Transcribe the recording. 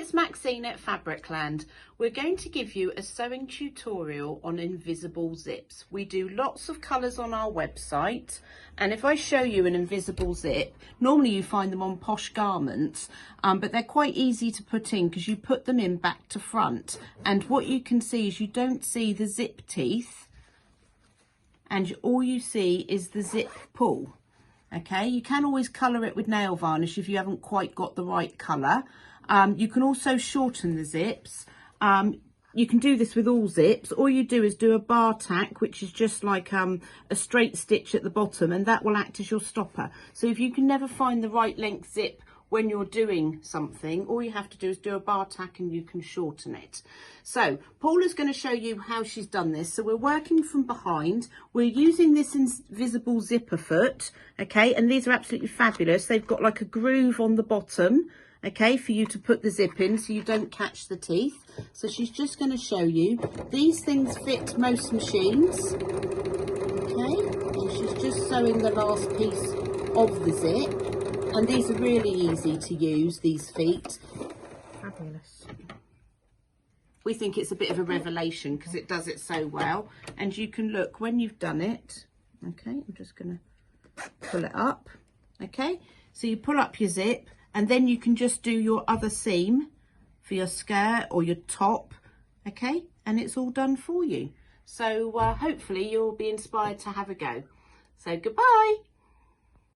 it's Maxine at Fabricland. We're going to give you a sewing tutorial on invisible zips. We do lots of colours on our website, and if I show you an invisible zip, normally you find them on posh garments, but they're quite easy to put in because you put them in back to front, and what you can see is you don't see the zip teeth, and all you see is the zip pull. Okay, you can always colour it with nail varnish if you haven't quite got the right colour. You can also shorten the zips. You can do this with all zips. All you do is do a bar tack, which is just like a straight stitch at the bottom, and that will act as your stopper. So if you can never find the right length zip when you're doing something, all you have to do is do a bar tack and you can shorten it. So Paula's going to show you how she's done this. So we're working from behind. We're using this invisible zipper foot, okay, and these are absolutely fabulous. They've got like a groove on the bottom, okay, for you to put the zip in so you don't catch the teeth. So she's just going to show you. These things fit most machines, okay, and she's just sewing the last piece of the zip. And these are really easy to use, these feet. Fabulous. We think it's a bit of a revelation because it does it so well. And you can look when you've done it. Okay, I'm just going to pull it up. Okay, so you pull up your zip and then you can just do your other seam for your skirt or your top. Okay, and it's all done for you. So hopefully you'll be inspired to have a go. So goodbye.